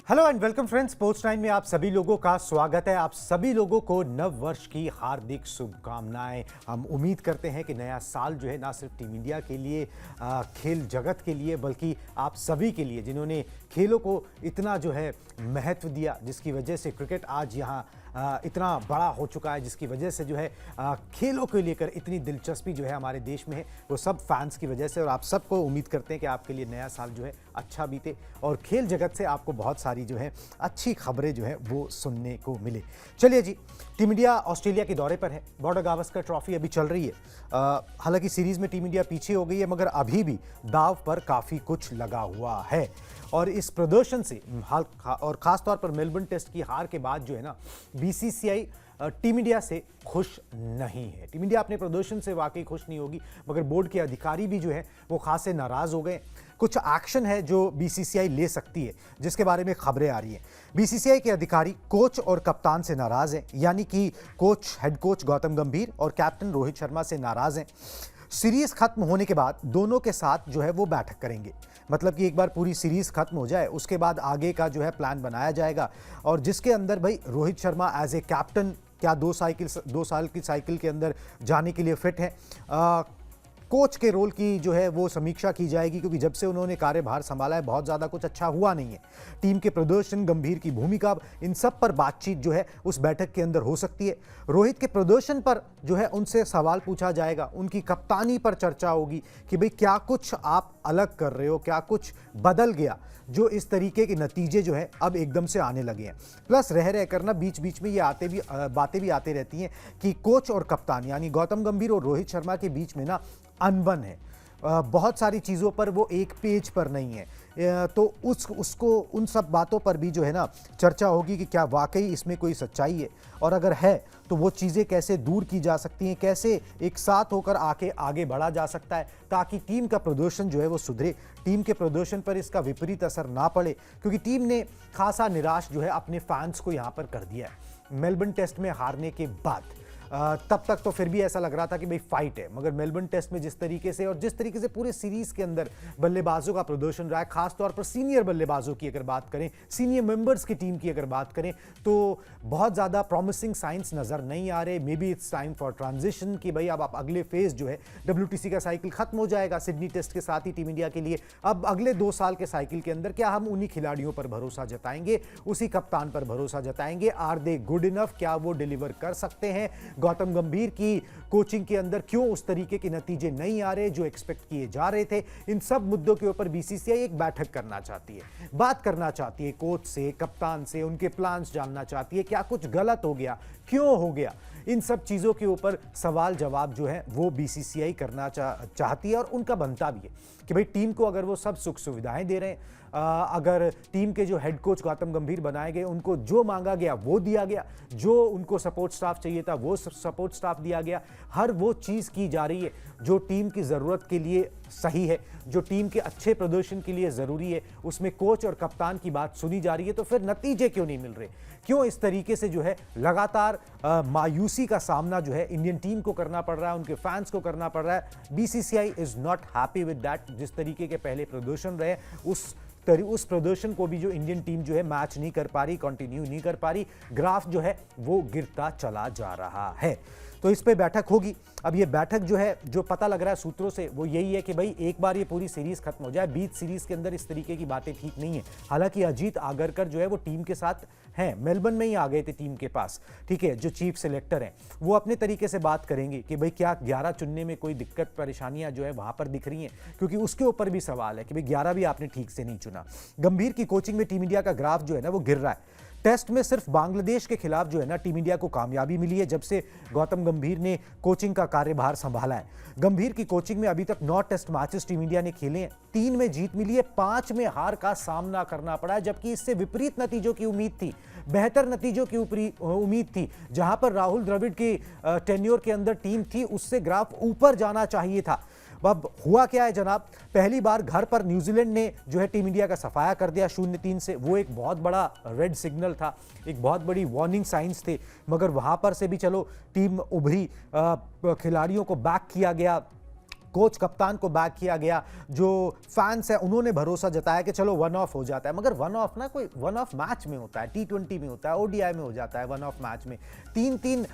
Hello and welcome friends, sports time में आप सभी लोगों का स्वागत है। आप सभी लोगों को नव वर्ष की हार्दिक शुभकामनाएं। हम उम्मीद करते हैं कि नया साल जो है ना सिर्फ टीम इंडिया के लिए, खेल जगत के लिए, बल्कि आप सभी के लिए जिन्होंने खेलों को इतना जो है महत्व दिया, जिसकी वजह से क्रिकेट आज यहाँ इतना बड़ा हो चुका है, जिसकी वजह से जो है खेलों को लेकर इतनी दिलचस्पी जो है हमारे देश में है, वो सब फैंस की वजह से। और आप सबको उम्मीद करते हैं कि आपके लिए नया साल जो है अच्छा बीते और खेल जगत से आपको बहुत सारी जो है अच्छी खबरें जो है वो सुनने को मिले। चलिए जी, टीम इंडिया ऑस्ट्रेलिया के दौरे पर है। बॉर्डर गावस्कर ट्रॉफी अभी चल रही है। हालांकि सीरीज में टीम इंडिया पीछे हो गई है, मगर अभी भी दाव पर काफ़ी कुछ लगा हुआ है। और इस प्रदर्शन से और ख़ासतौर पर मेलबर्न टेस्ट की हार के बाद जो है ना, बीसीसीआई टीम इंडिया से खुश नहीं है। टीम इंडिया अपने प्रदर्शन से वाकई खुश नहीं होगी, मगर बोर्ड के अधिकारी भी जो है वो खासे नाराज़ हो गए। कुछ एक्शन है जो बीसीसीआई ले सकती है, जिसके बारे में खबरें आ रही हैं। बीसीसीआई के अधिकारी कोच और कप्तान से नाराज़ हैं, यानी कि हेड कोच गौतम गंभीर और कैप्टन रोहित शर्मा से नाराज़ हैं। सीरीज खत्म होने के बाद दोनों के साथ जो है वो बैठक करेंगे। मतलब कि एक बार पूरी सीरीज खत्म हो जाए, उसके बाद आगे का जो है प्लान बनाया जाएगा, और जिसके अंदर भाई Rohit Sharma as a captain क्या 2 साल की साइकिल के अंदर जाने के लिए फिट है। कोच के रोल की जो है वो समीक्षा की जाएगी, क्योंकि जब से उन्होंने कार्यभार संभाला है बहुत ज़्यादा कुछ अच्छा हुआ नहीं है। टीम के प्रदर्शन, गंभीर की भूमिका, इन सब पर बातचीत जो है उस बैठक के अंदर हो सकती है। रोहित के प्रदर्शन पर जो है उनसे सवाल पूछा जाएगा, उनकी कप्तानी पर चर्चा होगी कि भाई क्या कुछ आप अलग कर रहे हो, क्या कुछ बदल गया जो इस तरीके के नतीजे जो है अब एकदम से आने लगे हैं। प्लस रह करना बीच बीच में ये बातें भी आती रहती हैं कि कोच और कप्तान यानी गौतम गंभीर और रोहित शर्मा के बीच में ना अनबन है। बहुत सारी चीज़ों पर वो एक पेज पर नहीं है। तो उसको उन सब बातों पर भी जो है ना चर्चा होगी कि क्या वाकई इसमें कोई सच्चाई है, और अगर है तो वो चीज़ें कैसे दूर की जा सकती हैं, कैसे एक साथ होकर आगे बढ़ा जा सकता है, ताकि टीम का प्रदर्शन जो है वो सुधरे, टीम के प्रदर्शन पर इसका विपरीत असर ना पड़े। क्योंकि टीम ने खासा निराश जो है अपने फैंस को यहाँ पर कर दिया है मेलबर्न टेस्ट में हारने के बाद। तब तक तो फिर भी ऐसा लग रहा था कि भाई फाइट है, मगर मेलबर्न टेस्ट में जिस तरीके से और जिस तरीके से पूरे सीरीज के अंदर बल्लेबाजों का प्रदर्शन रहा है, खासतौर पर सीनियर बल्लेबाजों की अगर बात करें, सीनियर मेंबर्स की टीम की अगर बात करें, तो बहुत ज़्यादा प्रॉमिसिंग साइंस नज़र नहीं आ रहे। May be it's time for transition कि भाई अब आप अगले फेज जो है WTC का साइकिल खत्म हो जाएगा सिडनी टेस्ट के साथ ही टीम इंडिया के लिए। अब अगले 2 साल के साइकिल के अंदर क्या हम उन्हीं खिलाड़ियों पर भरोसा जताएंगे, उसी कप्तान पर भरोसा जताएंगे? Are they good enough? क्या वो डिलीवर कर सकते हैं? गौतम गंभीर की कोचिंग के अंदर क्यों उस तरीके के नतीजे नहीं आ रहे जो एक्सपेक्ट किए जा रहे थे? इन सब मुद्दों के ऊपर बीसीसीआई एक बैठक करना चाहती है, बात करना चाहती है कोच से, कप्तान से, उनके प्लान्स जानना चाहती है, क्या कुछ गलत हो गया, क्यों हो गया। इन सब चीज़ों के ऊपर सवाल जवाब जो है वो बीसीसीआई करना चाहती है, और उनका बनता भी है कि भाई टीम को अगर वो सब सुख सुविधाएं दे रहे हैं, अगर टीम के जो हेड कोच गौतम गंभीर बनाए गए, उनको जो मांगा गया वो दिया गया, जो उनको सपोर्ट स्टाफ चाहिए था वो सपोर्ट स्टाफ दिया गया, हर वो चीज़ की जा रही है जो टीम की ज़रूरत के लिए सही है, जो टीम के अच्छे प्रदर्शन के लिए ज़रूरी है, उसमें कोच और कप्तान की बात सुनी जा रही है, तो फिर नतीजे क्यों नहीं मिल रहे? क्यों इस तरीके से जो है लगातार मायूसी का सामना जो है इंडियन टीम को करना पड़ रहा है, उनके फैंस को करना पड़ रहा है? BCCI is not happy with that. जिस तरीके के पहले प्रदर्शन रहे, उस प्रदर्शन को भी जो इंडियन टीम जो है मैच नहीं कर पा रही, कंटिन्यू नहीं कर पा रही, ग्राफ जो है वो गिरता चला जा रहा है। तो इस पे बैठक होगी। अब ये बैठक जो है, जो पता लग रहा है सूत्रों से, वो यही है कि भाई एक बार ये पूरी सीरीज खत्म हो जाए। बीच सीरीज के अंदर इस तरीके की बातें ठीक नहीं है। हालांकि अजीत आगरकर जो है वो टीम के साथ हैं, मेलबर्न में ही आ गए थे टीम के पास, ठीक है, जो चीफ सिलेक्टर हैं, वो अपने तरीके से बात करेंगे कि भाई क्या 11 चुनने में कोई दिक्कत परेशानियां जो है वहां पर दिख रही हैं, क्योंकि उसके ऊपर भी सवाल है कि भाई 11 भी आपने ठीक से नहीं चुना। गंभीर की कोचिंग में टीम इंडिया का ग्राफ जो है ना वो गिर रहा है। टेस्ट में सिर्फ बांग्लादेश के खिलाफ जो है ना टीम इंडिया को कामयाबी मिली है जब से गौतम गंभीर ने कोचिंग का कार्यभार संभाला है। गंभीर की कोचिंग में अभी तक 9 टेस्ट मैचेस टीम इंडिया ने खेले हैं, 3 में जीत मिली है, 5 में हार का सामना करना पड़ा है, जबकि इससे विपरीत नतीजों की उम्मीद थी, बेहतर नतीजों की उम्मीद थी। जहां पर राहुल द्रविड़ की टेन्योर के अंदर टीम थी, उससे ग्राफ ऊपर जाना चाहिए था। अब हुआ क्या है जनाब, पहली बार घर पर न्यूजीलैंड ने जो है टीम इंडिया का सफाया कर दिया 0-3 से। वो एक बहुत बड़ा रेड सिग्नल था, एक बहुत बड़ी वार्निंग साइंस थे, मगर वहां पर से भी चलो टीम उभरी, खिलाड़ियों को बैक किया गया, कोच कप्तान को बैक किया गया, जो फैंस है उन्होंने भरोसा जताया कि चलो वन ऑफ हो जाता है। मगर वन ऑफ ना कोई वन ऑफ मैच में होता है, T20 में होता है, ODI में हो जाता है वन ऑफ मैच में। 3-3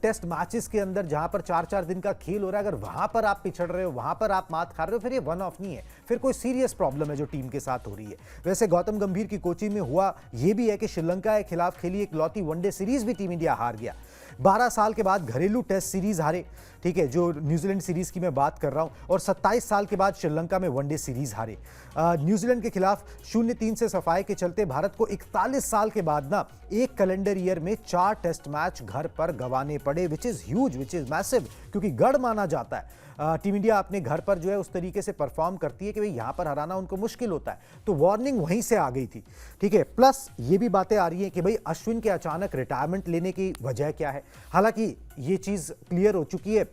टेस्ट मैचेस के अंदर जहां पर 4-4 दिन का खेल हो रहा है, अगर वहां पर आप पिछड़ रहे हो, वहां पर आप मात खा रहे हो, फिर ये वन ऑफ नहीं है, फिर कोई सीरियस प्रॉब्लम है जो टीम के साथ हो रही है। वैसे गौतम गंभीर की कोचिंग में हुआ यह भी है कि श्रीलंका के खिलाफ खेली इकलौती वनडे सीरीज भी टीम इंडिया हार गया। 12 साल के बाद घरेलू टेस्ट सीरीज हारे, ठीक है, जो न्यूजीलैंड सीरीज की मैं बात कर रहा हूं, और 27 साल के बाद श्रीलंका में वनडे सीरीज हारे। न्यूजीलैंड के खिलाफ 0-3 से सफाई के चलते भारत को 41 साल के बाद ना एक कैलेंडर ईयर में 4 टेस्ट मैच घर पर गंवाने पड़े, which is huge, which is massive, क्योंकि गढ़ माना जाता है। टीम इंडिया अपने घर पर जो है उस तरीके से परफॉर्म करती है कि भाई यहां पर हराना उनको मुश्किल होता है, तो वार्निंग वहीं से आ गई थी, ठीक है। प्लस ये भी बातें आ रही हैं कि भाई अश्विन के अचानक रिटायरमेंट लेने की वजह क्या है। हालांकि ये चीज क्लियर हो चुकी है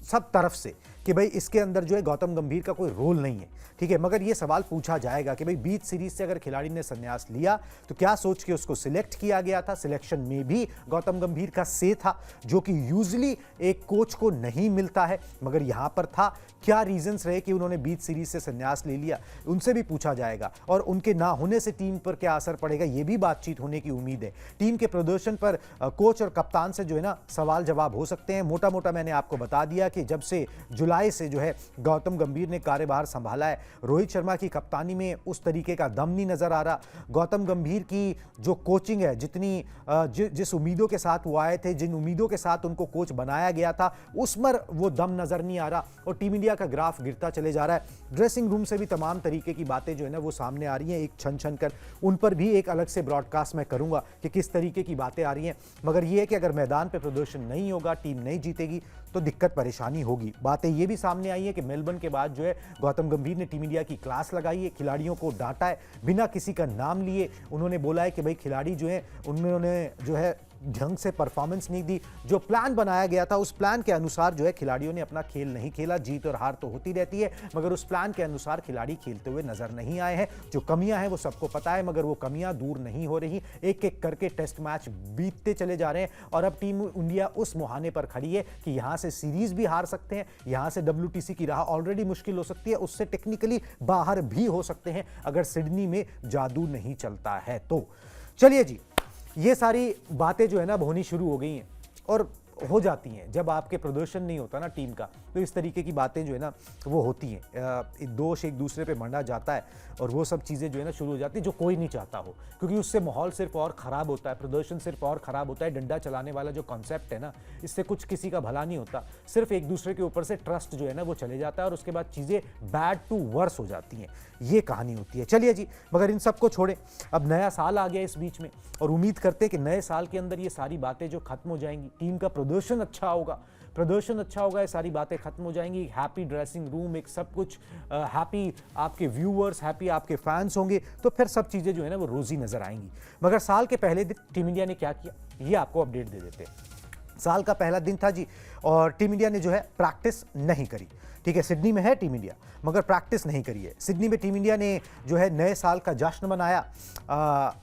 सब तरफ से कि भाई इसके अंदर जो है गौतम गंभीर का कोई रोल नहीं है, ठीक है। मगर ये सवाल पूछा जाएगा कि भाई बीच सीरीज से अगर खिलाड़ी ने संन्यास लिया तो क्या सोच के उसको सिलेक्ट किया गया था। सिलेक्शन में भी गौतम गंभीर का से था, जो कि यूजुअली एक कोच को नहीं मिलता है, मगर यहां पर था। क्या रीजंस रहे कि उन्होंने बीच सीरीज से संन्यास ले लिया, उनसे भी पूछा जाएगा, और उनके ना होने से टीम पर क्या असर पड़ेगा ये भी बातचीत होने की उम्मीद है। टीम के प्रदर्शन पर कोच और कप्तान से जो है ना सवाल जवाब हो सकते हैं। मोटा मोटा मैंने आपको बता दिया कि जब से जुलाई से जो है गौतम गंभीर ने कार्यभार संभाला है, रोहित शर्मा की कप्तानी में उस तरीके का दम नहीं नजर आ रहा। गौतम गंभीर की जो कोचिंग है, जिस उम्मीदों के साथ वो आए थे, जिन उम्मीदों के साथ उनको कोच बनाया गया था, उस पर वो दम नजर नहीं आ रहा, और टीम इंडिया का ग्राफ गिरता चले जा रहा है। ड्रेसिंग रूम से भी तमाम तरीके की बातें जो है ना वो सामने आ रही हैं, एक छन छन कर। उन पर भी एक अलग से ब्रॉडकास्ट मैं करूंगा कि किस तरीके की बातें आ रही हैं। मगर ये है कि अगर मैदान पे प्रदर्शन नहीं होगा, टीम नहीं जीतेगी, तो दिक्कत परेशानी होगी। बातें ये भी सामने आई है कि मेलबर्न के बाद जो है गौतम गंभीर ने टीम इंडिया की क्लास लगाई है, खिलाड़ियों को डांटा है बिना किसी का नाम लिए। उन्होंने बोला है कि भाई खिलाड़ी जो है उन्होंने जो है ढंग से परफॉर्मेंस नहीं दी, जो प्लान बनाया गया था उस प्लान के अनुसार जो है खिलाड़ियों ने अपना खेल नहीं खेला। जीत और हार तो होती रहती है, मगर उस प्लान के अनुसार खिलाड़ी खेलते हुए नजर नहीं आए हैं। जो कमियां हैं वो सबको पता है, मगर वो कमियां दूर नहीं हो रही। एक एक करके टेस्ट मैच बीतते चले जा रहे हैं, और अब टीम इंडिया उस मुहाने पर खड़ी है कि यहां से सीरीज भी हार सकते हैं, यहां से WTC की राह ऑलरेडी मुश्किल हो सकती है, उससे टेक्निकली बाहर भी हो सकते हैं अगर सिडनी में जादू नहीं चलता है तो। चलिए जी, ये सारी बातें जो है ना होनी शुरू हो गई हैं, और हो जाती हैं जब आपके प्रदर्शन नहीं होता ना टीम का, तो इस तरीके की बातें जो है ना वो होती हैं। दोष एक दूसरे पे मंडा जाता है, और वो सब चीज़ें जो है ना शुरू हो जाती है, जो कोई नहीं चाहता हो, क्योंकि उससे माहौल सिर्फ और ख़राब होता है, प्रदर्शन सिर्फ और ख़राब होता है। डंडा चलाने वाला जो कॉन्सेप्ट है ना, इससे कुछ किसी का भला नहीं होता, सिर्फ एक दूसरे के ऊपर से ट्रस्ट जो है ना वो चले जाता है, और उसके बाद चीज़ें बैड टू वर्स हो जाती हैं। ये कहानी होती है। चलिए जी, मगर इन सबको छोड़ें, अब नया साल आ गया इस बीच में, और उम्मीद करते हैं कि नए साल के अंदर ये सारी बातें जो खत्म हो जाएंगी, टीम का प्रदर्शन अच्छा होगा, ये सारी बातें खत्म हो जाएंगी। हैप्पी ड्रेसिंग रूम, एक सब कुछ हैप्पी, आपके व्यूअर्स हैप्पी, आपके फैंस होंगे, तो फिर सब चीज़ें जो है ना वो रोजी नजर आएंगी। मगर साल के पहले दिन टीम इंडिया ने क्या किया, ये आपको अपडेट दे देते हैं। साल का पहला दिन था जी, और टीम इंडिया ने जो है प्रैक्टिस नहीं करी, ठीक है। सिडनी में है टीम इंडिया, मगर प्रैक्टिस नहीं करी है। सिडनी में टीम इंडिया ने जो है नए साल का जश्न मनाया,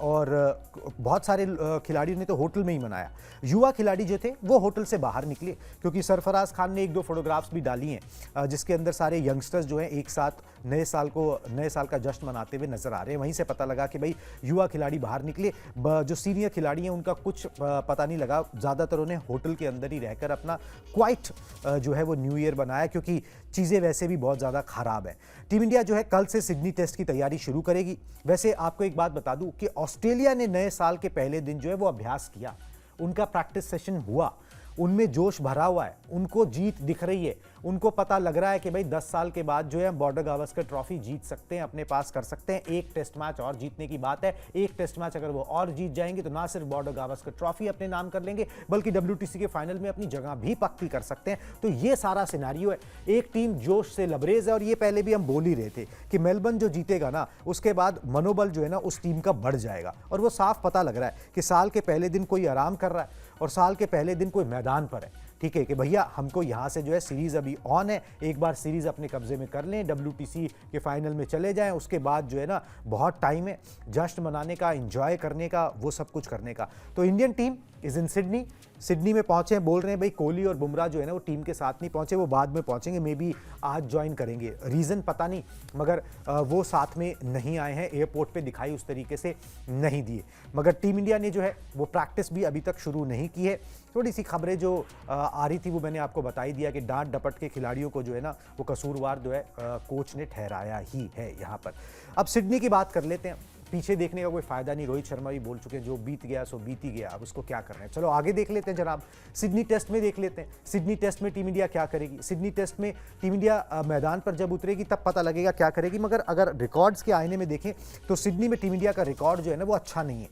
और बहुत सारे खिलाड़ियों ने तो होटल में ही मनाया। युवा खिलाड़ी जो थे वो होटल से बाहर निकले, क्योंकि सरफराज खान ने 1-2 फोटोग्राफ्स भी डाली हैं जिसके अंदर सारे यंगस्टर्स जो हैं एक साथ नए साल का जश्न मनाते हुए नजर आ रहे हैं। वहीं से पता लगा कि भाई युवा खिलाड़ी बाहर निकले, जो सीनियर खिलाड़ी हैं उनका कुछ पता नहीं लगा, ज़्यादातर उन्हें होटल के अंदर ही रहकर अपना क्वाइट जो है वो न्यू ईयर बनाया, क्योंकि चीज़ें वैसे भी बहुत ज़्यादा खराब है। टीम इंडिया जो है कल से सिडनी टेस्ट की तैयारी शुरू करेगी। वैसे आपको एक बात बता दूं कि ऑस्ट्रेलिया ने नए साल के पहले दिन जो है वो अभ्यास किया, उनका प्रैक्टिस सेशन हुआ, उनमें जोश भरा हुआ है, उनको जीत दिख रही है, उनको पता लग रहा है कि भाई 10 साल के बाद जो है बॉर्डर गावस्कर ट्रॉफी जीत सकते हैं, अपने पास कर सकते हैं। एक टेस्ट मैच और जीतने की बात है, एक टेस्ट मैच अगर वो और जीत जाएंगे तो ना सिर्फ बॉर्डर गावस्कर ट्रॉफी अपने नाम कर लेंगे, बल्कि WTC के फाइनल में अपनी जगह भी पक्की कर सकते हैं। तो ये सारा सिनेरियो है, एक टीम जोश से लबरेज है, और ये पहले भी हम बोल ही रहे थे कि मेलबर्न जो जीतेगा ना उसके बाद मनोबल जो है ना उस टीम का बढ़ जाएगा, और वो साफ पता लग रहा है कि साल के पहले दिन कोई आराम कर रहा है और साल के पहले दिन कोई मैदान पर है, ठीक है, कि भैया हमको यहाँ से जो है सीरीज अभी ऑन है, एक बार सीरीज अपने कब्जे में कर लें, WTC के फाइनल में चले जाएं, उसके बाद जो है ना बहुत टाइम है जश्न मनाने का, एंजॉय करने का, वो सब कुछ करने का। तो Indian team is in Sydney. Sydney में पहुंचे हैं, बोल रहे हैं भाई कोहली और बुमराह जो है ना वो टीम के साथ नहीं पहुंचे, वो बाद में पहुंचेंगे, मे बी आज ज्वाइन करेंगे, रीज़न पता नहीं, मगर वो साथ में नहीं आए हैं, एयरपोर्ट पे दिखाई उस तरीके से नहीं दिए। मगर टीम इंडिया ने जो है वो प्रैक्टिस भी अभी तक शुरू नहीं की है। थोड़ी सी खबरें जो आ रही थी वो मैंने आपको बता ही दिया कि डांट डपट के खिलाड़ियों को जो है ना वो कसूरवार जो है कोच ने ठहराया ही है यहाँ पर। अब सिडनी की बात कर लेते हैं, पीछे देखने का कोई फायदा नहीं, रोहित शर्मा भी बोल चुके हैं जो बीत गया सो बीत ही गया, अब उसको क्या करना है। चलो आगे देख लेते हैं जनाब, सिडनी टेस्ट में देख लेते हैं, सिडनी टेस्ट में टीम इंडिया क्या करेगी। सिडनी टेस्ट में टीम इंडिया मैदान पर जब उतरेगी तब पता लगेगा क्या करेगी, मगर अगर रिकॉर्ड्स के आईने में देखें तो सिडनी में टीम इंडिया का रिकॉर्ड जो है ना वो अच्छा नहीं है।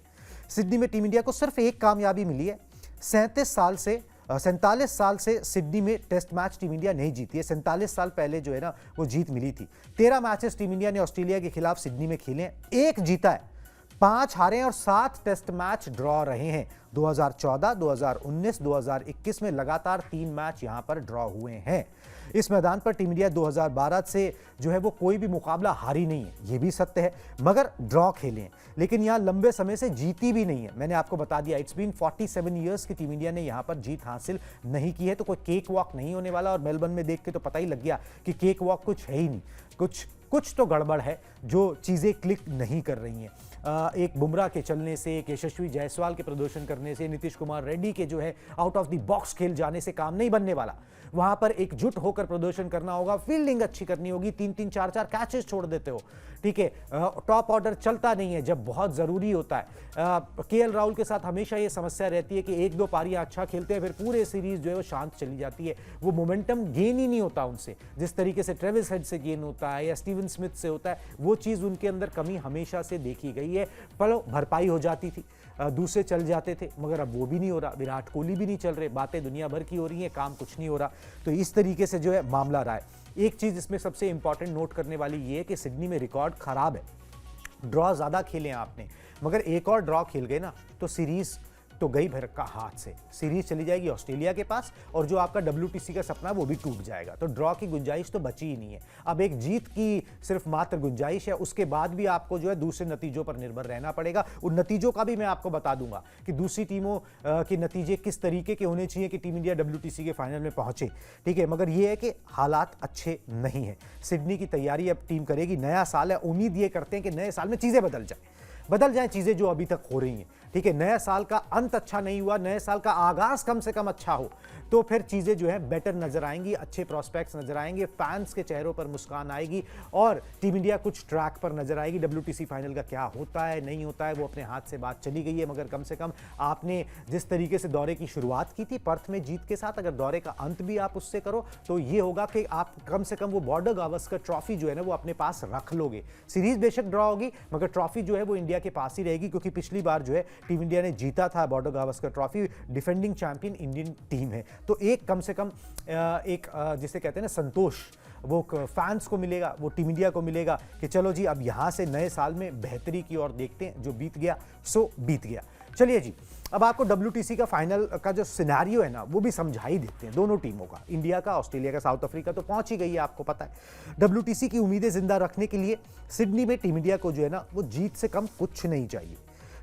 सिडनी में टीम इंडिया को सिर्फ एक कामयाबी मिली है, 47 साल से सिडनी में टेस्ट मैच टीम इंडिया नहीं जीती है। 47 साल पहले जो है ना वो जीत मिली थी। 13 मैचेस टीम इंडिया ने ऑस्ट्रेलिया के खिलाफ सिडनी में खेले हैं, 1 जीता है, 5 हारे हैं और 7 टेस्ट मैच ड्रॉ रहे हैं। 2014, 2019, 2021 में लगातार 3 मैच यहां पर ड्रॉ हुए हैं। इस मैदान पर टीम इंडिया 2012 से जो है वो कोई भी मुकाबला हारी नहीं है, ये भी सत्य है, मगर ड्रॉ खेले हैं, लेकिन यहां लंबे समय से जीती भी नहीं है। मैंने आपको बता दिया, इट्स बीन 47 ईयर्स की टीम इंडिया ने यहां पर जीत हासिल नहीं की है, तो कोई केक वॉक नहीं होने वाला। और मेलबर्न में देख के तो पता ही लग गया कि केक वॉक कुछ है ही नहीं, कुछ तो गड़बड़ है, जो चीज़ें क्लिक नहीं कर रही हैं। एक बुमराह के चलने से, एक यशस्वी जायसवाल के प्रदर्शन करने से, नीतीश कुमार रेड्डी के जो है आउट ऑफ द बॉक्स खेल जाने से काम नहीं बनने वाला। वहां पर एकजुट होकर प्रदर्शन करना होगा, फील्डिंग अच्छी करनी होगी, 3-3, 4-4 कैचेस छोड़ देते हो, ठीक है, टॉप ऑर्डर चलता नहीं है जब बहुत जरूरी होता है। केएल राहुल के साथ हमेशा ये समस्या रहती है कि 1-2 पारियां अच्छा खेलते हैं, फिर पूरे सीरीज जो है वो शांत चली जाती है, वो मोमेंटम गेन ही नहीं होता उनसे, जिस तरीके से ट्रेविस हेड से गेन होता है या स्टीवन स्मिथ से होता है, वो चीज़ उनके अंदर कमी हमेशा से देखी गई है। पर भरपाई हो जाती थी, दूसरे चल जाते थे, मगर अब वो भी नहीं हो रहा, विराट कोहली भी नहीं चल रहे, बातें दुनिया भर की हो रही हैं, काम कुछ नहीं हो रहा। तो इस तरीके से जो है मामला रहा है। एक चीज़ इसमें सबसे इंपॉर्टेंट नोट करने वाली ये है कि सिडनी में रिकॉर्ड खराब है, ड्रॉ ज़्यादा खेले हैं आपने, मगर एक और ड्रॉ खेल गए ना तो सीरीज़ तो गई भर का हाथ से, सीरीज चली जाएगी ऑस्ट्रेलिया के पास, और जो आपका WTC का सपना है वो भी टूट जाएगा। तो ड्रॉ की गुंजाइश तो बची ही नहीं है। अब एक जीत की सिर्फ मात्र गुंजाइश है, उसके बाद भी आपको जो है दूसरे नतीजों पर निर्भर रहना पड़ेगा। उन नतीजों का भी मैं आपको बता दूंगा कि दूसरी टीमों के नतीजे किस तरीके के होने चाहिए कि टीम इंडिया WTC के फाइनल में पहुंचे, ठीक है, मगर ये है कि हालात अच्छे नहीं है। सिडनी की तैयारी अब टीम करेगी, नया साल है, उम्मीद ये करते हैं कि नए साल में चीज़ें बदल जाएं चीज़ें जो अभी तक हो रही हैं, ठीक है। नए साल का अंत अच्छा नहीं हुआ, नए साल का आगाज कम से कम अच्छा हो, तो फिर चीज़ें जो है बेटर नजर आएंगी, अच्छे प्रोस्पेक्ट्स नजर आएंगे, फैंस के चेहरों पर मुस्कान आएगी और टीम इंडिया कुछ ट्रैक पर नजर आएगी। WTC फाइनल का क्या होता है नहीं होता है वो अपने हाथ से बात चली गई है, मगर कम से कम आपने जिस तरीके से दौरे की शुरुआत की थी पर्थ में जीत के साथ, अगर दौरे का अंत भी आप उससे करो तो ये होगा कि आप कम से कम वो बॉर्डर गावस्कर ट्रॉफी जो है ना वो अपने पास रख लोगे। सीरीज बेशक ड्रॉ होगी, मगर ट्रॉफी जो है वो इंडिया के पास ही रहेगी, क्योंकि पिछली बार जो है टीम इंडिया ने जीता था border Gavaskar trophy, defending champion Indian team है। तो एक कम से कम एक जिसे कहते हैं ना संतोष, वो फैंस को मिलेगा, वो टीम इंडिया को मिलेगा कि चलो जी अब यहां से नए साल में बेहतरी की ओर देखते हैं, जो बीत गया सो बीत गया। चलिए जी, अब आपको WTC का फाइनल का जो सिनेरियो है ना वो भी समझा ही देते हैं दोनों टीमों का, इंडिया का, ऑस्ट्रेलिया का। साउथ अफ्रीका तो पहुंच ही गई है, आपको पता है। WTC की उम्मीदें जिंदा रखने के लिए सिडनी में टीम इंडिया को जो है ना वो जीत से कम कुछ नहीं चाहिए।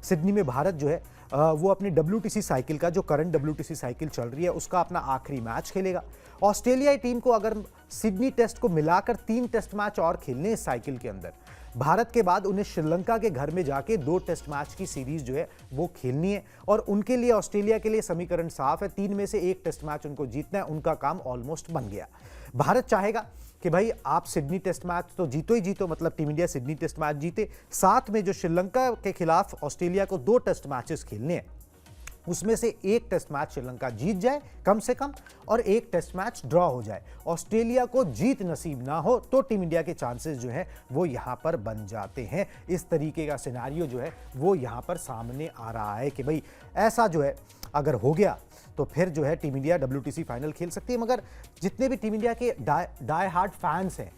सिडनी में भारत जो है वो अपनी WTC साइकिल का, जो करंट WTC साइकिल चल रही है, उसका अपना आखिरी मैच खेलेगा। ऑस्ट्रेलियाई टीम को अगर सिडनी टेस्ट को मिलाकर 3 टेस्ट मैच और खेलने इस साइकिल के अंदर, भारत के बाद उन्हें श्रीलंका के घर में जाके 2 टेस्ट मैच की सीरीज जो है वो खेलनी है, और उनके लिए, ऑस्ट्रेलिया के लिए समीकरण साफ है, 3 में से 1 टेस्ट मैच उनको जीतना है, उनका काम ऑलमोस्ट बन गया। भारत चाहेगा कि भाई आप सिडनी टेस्ट मैच तो जीतो ही जीतो, मतलब team India Sydney test match जीते, साथ में जो श्रीलंका के खिलाफ ऑस्ट्रेलिया को 2 टेस्ट मैचेस खेलने हैं, उसमें से 1 टेस्ट मैच श्रीलंका जीत जाए कम से कम, और 1 टेस्ट मैच ड्रॉ हो जाए। ऑस्ट्रेलिया को जीत नसीब ना हो तो टीम इंडिया के चांसेस जो है वो यहां पर बन जाते हैं। इस तरीके का सिनेरियो जो है वो यहां पर सामने आ रहा है कि भाई ऐसा जो है अगर हो गया तो फिर जो है टीम इंडिया WTC फाइनल खेल सकती है। मगर जितने भी टीम इंडिया के डाई हार्ड फैंस हैं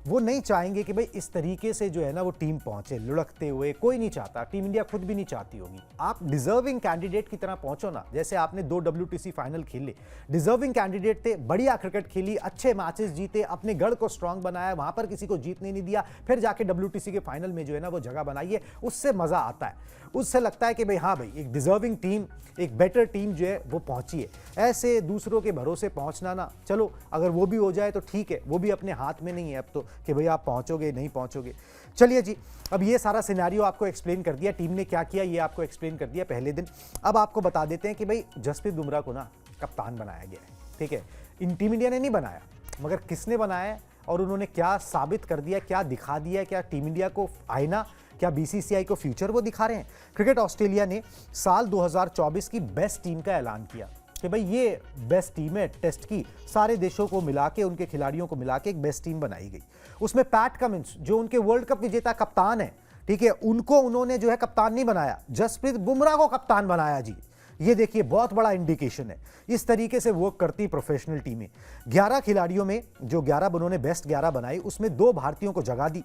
वो नहीं चाहेंगे कि भाई इस तरीके से जो है ना वो टीम पहुंचे लुढ़कते हुए, कोई नहीं चाहता, टीम इंडिया खुद भी नहीं चाहती होगी। आप डिजर्विंग कैंडिडेट की तरह पहुंचो ना, जैसे आपने 2 WTC फाइनल खेले, डिजर्विंग कैंडिडेट थे, बढ़िया क्रिकेट खेली, अच्छे मैचेस जीते, अपने गढ़ को स्ट्रांग बनाया, वहां पर किसी को जीतने नहीं दिया, फिर जाके WTC के फाइनल में जो है ना वो जगह बनाई है, उससे मजा आता है। उससे लगता है कि भाई हाँ भाई, एक डिजर्विंग टीम, एक बेटर टीम जो है वो पहुंची है। ऐसे दूसरों के भरोसे पहुंचना ना, चलो अगर वो भी हो जाए तो ठीक है, वो भी अपने हाथ में नहीं है अब तो कि भाई आप पहुंचोगे नहीं पहुंचोगे। चलिए जी, अब ये सारा सिनेरियो आपको एक्सप्लेन कर दिया, टीम ने क्या किया ये आपको एक्सप्लेन कर दिया पहले दिन। अब आपको बता देते हैं कि भाई जसप्रीत बुमराह को ना कप्तान बनाया गया है, ठीक है। टीम इंडिया ने नहीं बनाया, मगर किसने बनाया है और उन्होंने क्या साबित कर दिया, क्या दिखा दिया, क्या टीम इंडिया को आईना, क्या बीसीसीआई को फ्यूचर वो दिखा रहे हैं। क्रिकेट ऑस्ट्रेलिया ने साल 2024 की बेस्ट टीम का ऐलान किया कि भाई ये बेस्ट टीम है टेस्ट की, सारे देशों को मिला के, उनके खिलाड़ियों को मिला के एक बेस्ट टीम बनाई गई। उसमें पैट कमिंस जो उनके वर्ल्ड कप विजेता कप्तान है, ठीक है, उनको उन्होंने जो है कप्तान नहीं बनाया, जसप्रीत बुमराह को कप्तान बनाया जी। ये देखिए बहुत बड़ा इंडिकेशन है। इस तरीके से वर्क करती प्रोफेशनल टीमें। 11 खिलाड़ियों में जो 11 उन्होंने बेस्ट 11 बनाई, उसमें 2 भारतीयों को जगह दी।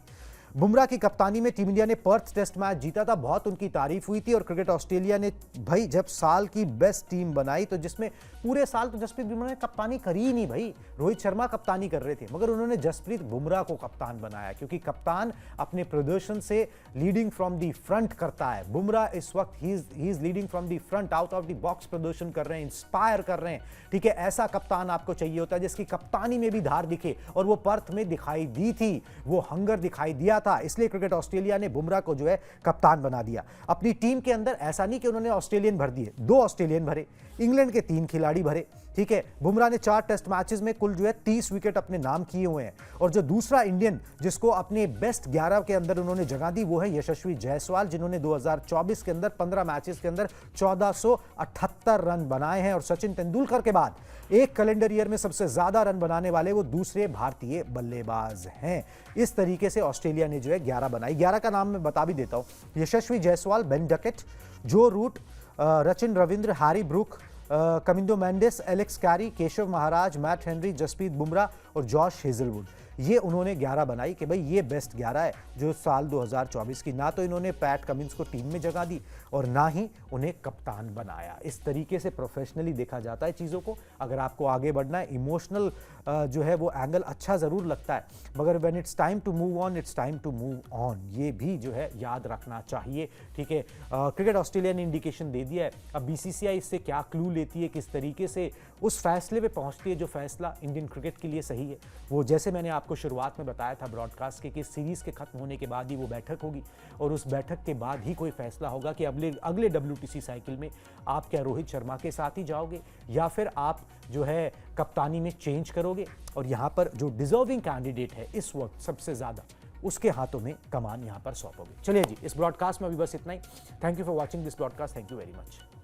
बुमराह की कप्तानी में टीम इंडिया ने पर्थ टेस्ट मैच जीता था, बहुत उनकी तारीफ हुई थी। और क्रिकेट ऑस्ट्रेलिया ने भाई जब साल की बेस्ट टीम बनाई तो जिसमें पूरे साल तो जसप्रीत बुमराह ने कप्तानी करी ही नहीं भाई, रोहित शर्मा कप्तानी कर रहे थे, मगर उन्होंने जसप्रीत बुमराह को कप्तान बनाया क्योंकि कप्तान अपने प्रदर्शन से लीडिंग फ्रॉम दी फ्रंट करता है। बुमराह इस वक्त he is leading from the front, out of the box प्रदर्शन कर रहे हैं, इंस्पायर कर रहे हैं, ठीक है। ऐसा कप्तान आपको चाहिए होता है जिसकी कप्तानी में भी धार दिखे, और वो पर्थ में दिखाई दी थी, वो हंगर दिखाई दिया था। इसलिए क्रिकेट ऑस्ट्रेलिया ने बुमराह को जो है कप्तान बना दिया अपनी टीम के अंदर। ऐसा नहीं कि उन्होंने ऑस्ट्रेलियन भर दिए, 2 ऑस्ट्रेलियन भरे, इंग्लैंड के 3 खिलाड़ी भरे, ठीक है। बुमराह ने 4 टेस्ट मैचेस में कुल जो है 30 विकेट अपने नाम किए हुए हैं। और जो दूसरा इंडियन जिसको अपने बेस्ट 11 के अंदर उन्होंने जगह दी वो है यशस्वी जायसवाल, जिन्होंने 2024 के अंदर 15 मैचेस के अंदर 1478 रन बनाए हैं। और सचिन तेंदुलकर के बाद एक कैलेंडर ईयर में सबसे ज्यादा रन बनाने वाले वो दूसरे भारतीय बल्लेबाज हैं। इस तरीके से ऑस्ट्रेलिया ने जो है 11 बनाई। 11 का नाम मैं बता भी देता हूं, Yashasvi Jaiswal, Ben Duckett, Joe Root, Rachin Ravindra, Harry Brook, Kamindu Mendis, Alex Carey, Keshav Maharaj, Matt Henry, Jasprit Bumrah और जॉश हेजलवुड। ये उन्होंने 11 बनाई कि भाई ये बेस्ट 11 है जो साल 2024 की। ना तो इन्होंने पैट कमिंस को टीम में जगह दी और ना ही उन्हें कप्तान बनाया। इस तरीके से प्रोफेशनली देखा जाता है चीज़ों को। अगर आपको आगे बढ़ना है, इमोशनल जो है वो एंगल अच्छा ज़रूर लगता है, मगर when it's time to move on, it's time to move on, ये भी जो है याद रखना चाहिए, ठीक है। क्रिकेट ऑस्ट्रेलिया ने इंडिकेशन दे दिया है, अब बीसीसीआई इससे क्या क्लू लेती है, किस तरीके से उस फैसले पे पहुंचती है जो फैसला इंडियन क्रिकेट के लिए सही है। वो जैसे मैंने आपको शुरुआत में बताया था ब्रॉडकास्ट के कि सीरीज़ के खत्म होने के बाद ही वो बैठक होगी और उस बैठक के बाद ही कोई फैसला होगा कि अगले WTC साइकिल में आप क्या रोहित शर्मा के साथ ही जाओगे या फिर आप जो है कप्तानी में चेंज करोगे। और यहाँ पर जो डिजर्विंग कैंडिडेट है इस वक्त सबसे ज़्यादा, उसके हाथों में कमान यहाँ पर सौंपोगे। चलिए जी, इस ब्रॉडकास्ट में अभी बस इतना ही। Thank you for watching this broadcast. Thank you very much.